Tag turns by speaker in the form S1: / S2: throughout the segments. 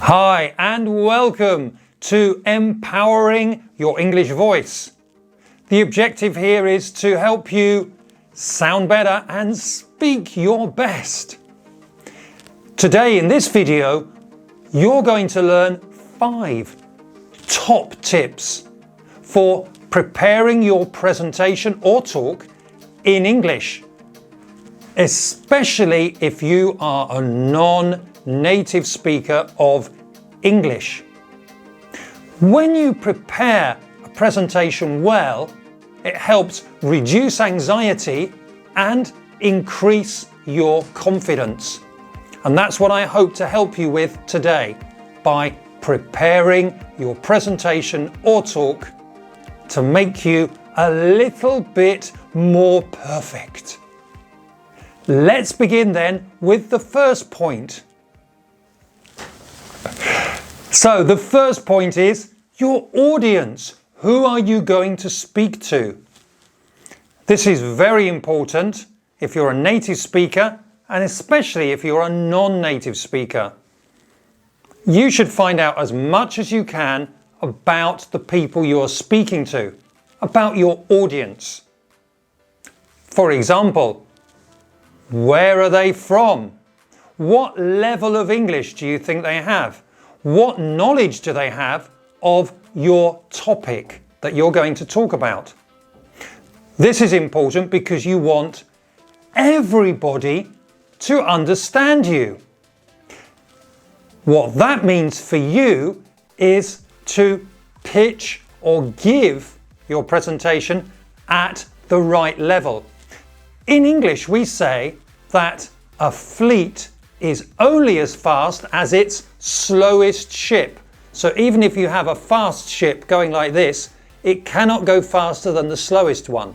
S1: Hi and welcome to Empowering Your English Voice. The objective here is to help you sound better and speak your best. Today in this video, you're going to learn 5 top tips for preparing your presentation or talk in English, especially if you are a non-native speaker of English. When you prepare a presentation well, it helps reduce anxiety and increase your confidence. And that's what I hope to help you with today by preparing your presentation or talk to make you a little bit more perfect. Let's begin then with the first point. So the first point is your audience. Who are you going to speak to? This is very important if you're a native speaker and especially if you're a non-native speaker. You should find out as much as you can about the people you're speaking to, about your audience. For example, where are they from? What level of English do you think they have? What knowledge do they have of your topic that you're going to talk about? This is important because you want everybody to understand you. What that means for you is to pitch or give your presentation at the right level. In English, we say that a fleet is only as fast as its slowest ship. So even if you have a fast ship going like this, it cannot go faster than the slowest one.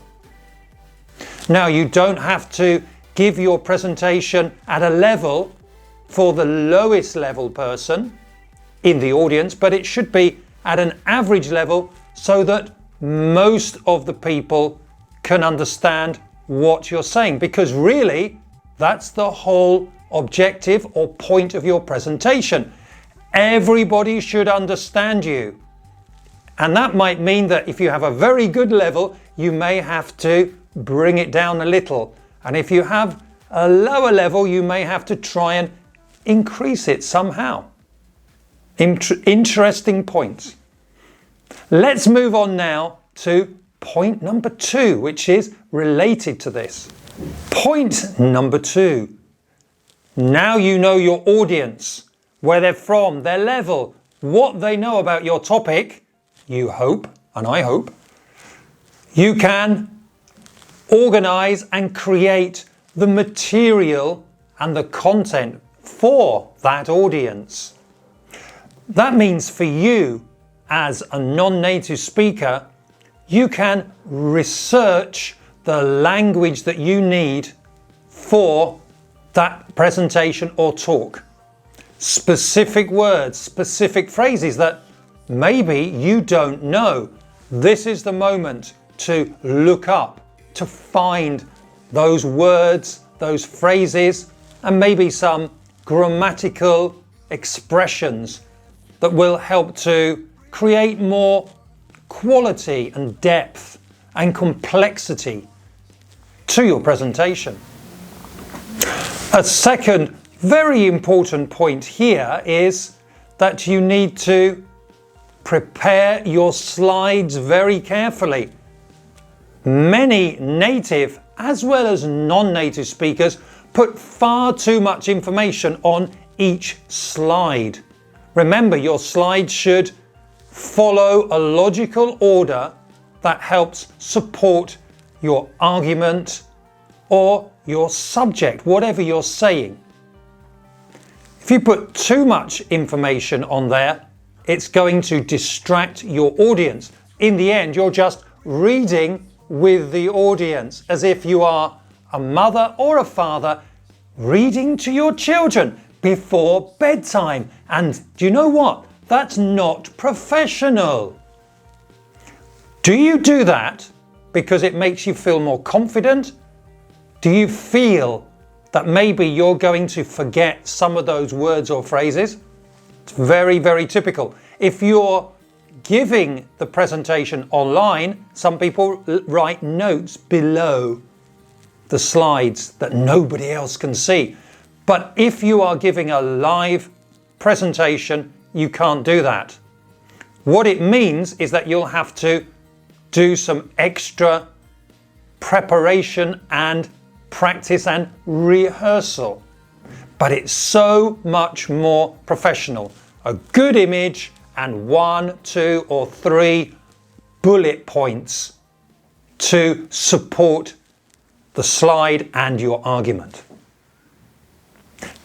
S1: Now, you don't have to give your presentation at a level for the lowest level person in the audience, but it should be at an average level so that most of the people can understand what you're saying, because really that's the whole objective or point of your presentation. Everybody should understand you. And that might mean that if you have a very good level, you may have to bring it down a little. And if you have a lower level, you may have to try and increase it somehow. Interesting points. Let's move on now to point number 2, which is related to this. Point number 2. Now you know your audience, where they're from, their level, what they know about your topic, you hope, and I hope. You can organize and create the material and the content for that audience. That means for you, as a non-native speaker, you can research the language that you need for that presentation or talk. Specific words, specific phrases that maybe you don't know. This is the moment to look up, to find those words, those phrases, and maybe some grammatical expressions that will help to create more quality and depth and complexity to your presentation. A second very important point here is that you need to prepare your slides very carefully. Many native as well as non-native speakers put far too much information on each slide. Remember, your slides should follow a logical order that helps support your argument or your subject, whatever you're saying. If you put too much information on there, it's going to distract your audience. In the end, you're just reading with the audience as if you are a mother or a father reading to your children before bedtime. And do you know what? That's not professional. Do you do that because it makes you feel more confident? Do you feel that maybe you're going to forget some of those words or phrases? It's very, very typical. If you're giving the presentation online, some people write notes below the slides that nobody else can see. But if you are giving a live presentation, you can't do that. What it means is that you'll have to do some extra preparation and practice and rehearsal. But it's so much more professional. A good image and 1, 2 or 3 bullet points to support the slide and your argument.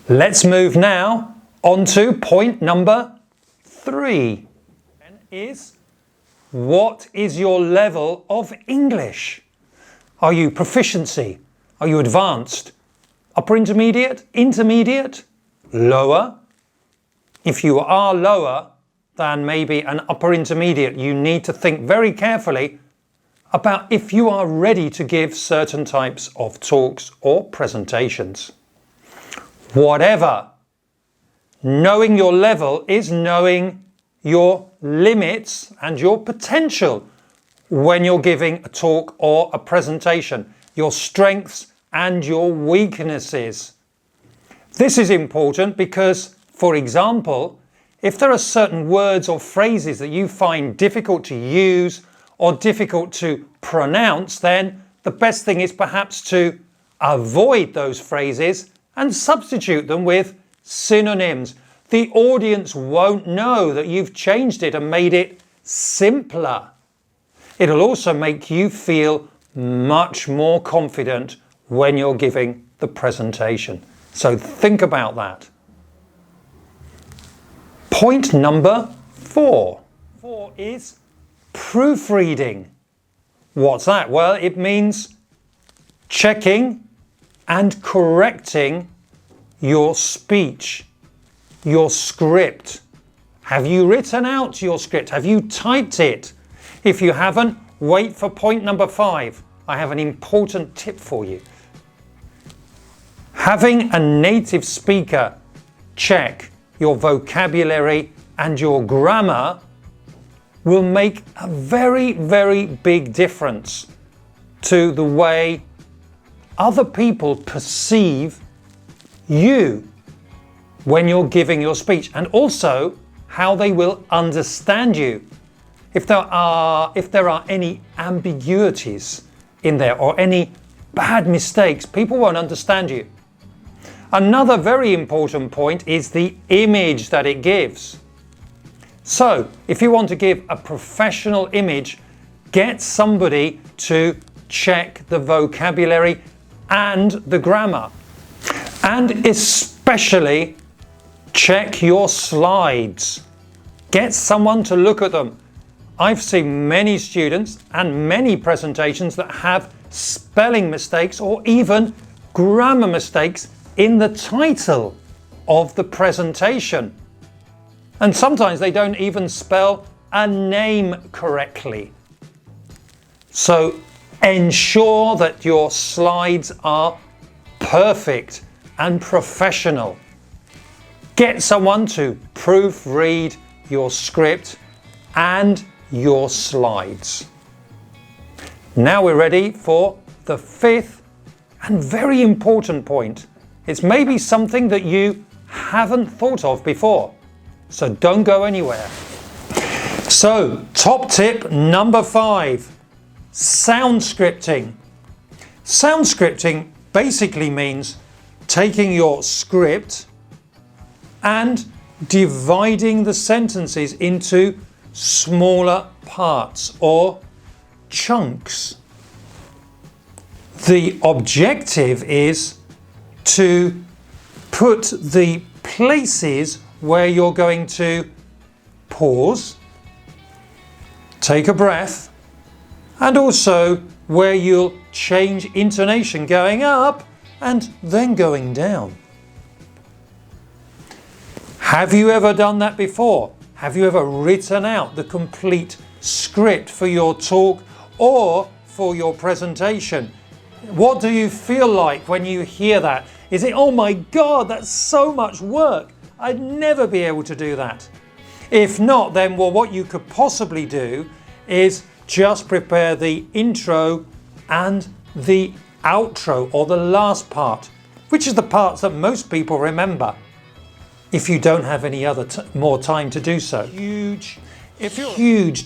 S1: Let's move now on to point number 3. What is your level of English? Are you proficiency? Are you advanced? Upper intermediate? Intermediate? Lower? If you are lower than maybe an upper intermediate, you need to think very carefully about if you are ready to give certain types of talks or presentations. Whatever, knowing your level is knowing your limits and your potential when you're giving a talk or a presentation, your strengths and your weaknesses. This is important because, for example, if there are certain words or phrases that you find difficult to use or difficult to pronounce, then the best thing is perhaps to avoid those phrases and substitute them with synonyms. The audience won't know that you've changed it and made it simpler. It'll also make you feel much more confident when you're giving the presentation. So think about that. Point number 4. 4 is proofreading. What's that? Well, it means checking and correcting your speech, your script. Have you written out your script? Have you typed it? If you haven't, wait for point number 5. I have an important tip for you. Having a native speaker check your vocabulary and your grammar will make a very, very big difference to the way other people perceive you when you're giving your speech, and also how they will understand you. If there are any ambiguities in there or any bad mistakes, people won't understand you. Another very important point is the image that it gives. So, if you want to give a professional image, get somebody to check the vocabulary and the grammar. And especially check your slides. Get someone to look at them. I've seen many students and many presentations that have spelling mistakes or even grammar mistakes in the title of the presentation. And sometimes they don't even spell a name correctly. So ensure that your slides are perfect and professional. Get someone to proofread your script and your slides. Now we're ready for the 5th and very important point. It's maybe something that you haven't thought of before, so don't go anywhere. So, top tip number 5, sound scripting. Sound scripting basically means taking your script and dividing the sentences into smaller parts or chunks. The objective is to put the places where you're going to pause, take a breath, and also where you'll change intonation, going up and then going down. Have you ever done that before? Have you ever written out the complete script for your talk or for your presentation? What do you feel like when you hear that? Is it, oh my God, that's so much work. I'd never be able to do that. If not, then well, what you could possibly do is just prepare the intro and the outro, or the last part, which is the parts that most people remember, if you don't have any other more time to do so. Huge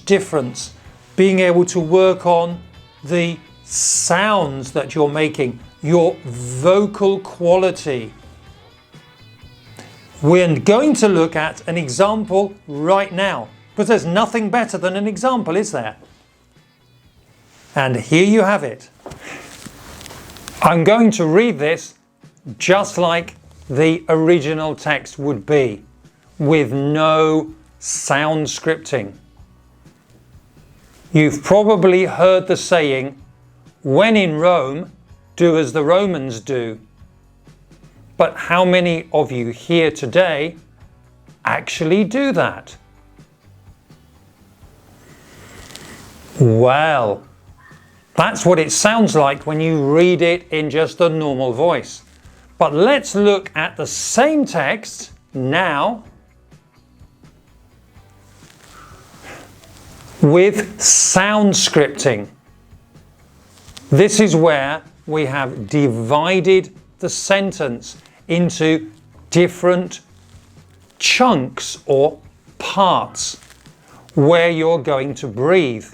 S1: difference being able to work on the sounds that you're making, your vocal quality. We're going to look at an example right now, because there's nothing better than an example, is there? And here you have it. I'm going to read this just like the original text would be, with no sound scripting. You've probably heard the saying, when in Rome, do as the Romans do. But how many of you here today actually do that? Well, that's what it sounds like when you read it in just a normal voice. But let's look at the same text now with sound scripting. This is where we have divided the sentence into different chunks or parts where you're going to breathe.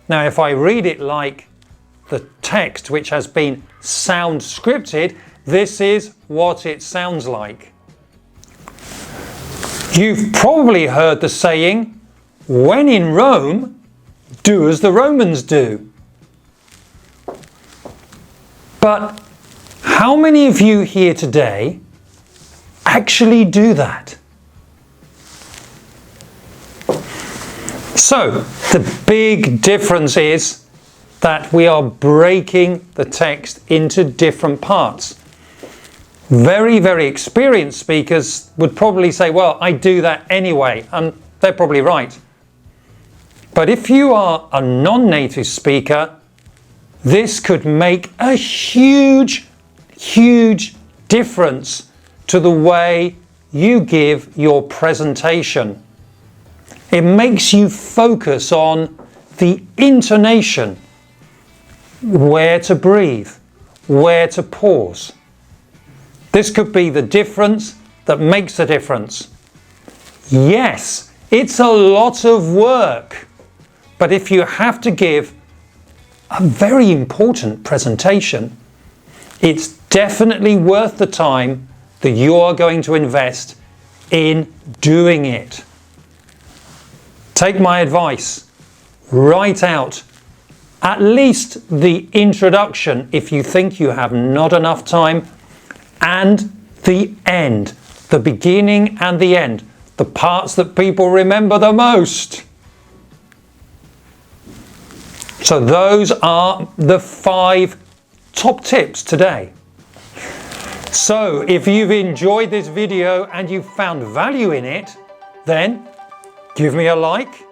S1: Now, if I read it like the text which has been sound scripted, this is what it sounds like. You've probably heard the saying, when in Rome, do as the Romans do. But how many of you here today actually do that? So, the big difference is that we are breaking the text into different parts. Very, very experienced speakers would probably say, well, I do that anyway, and they're probably right. But if you are a non-native speaker, this could make a huge difference to the way you give your presentation. It makes you focus on the intonation, where to breathe, where to pause. This could be the difference that makes the difference. Yes, it's a lot of work, but if you have to give a very important presentation, it's definitely worth the time that you are going to invest in doing it. Take my advice, write out at least the introduction if you think you have not enough time, and the end, the beginning and the end, the parts that people remember the most. So those are the 5 top tips today. So if you've enjoyed this video and you've found value in it, then give me a like,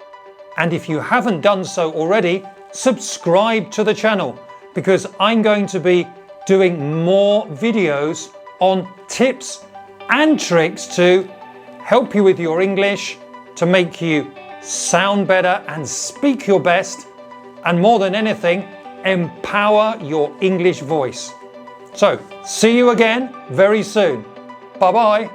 S1: and if you haven't done so already, subscribe to the channel, because I'm going to be doing more videos on tips and tricks to help you with your English, to make you sound better and speak your best, and more than anything, empower your English voice. So, see you again very soon. Bye-bye.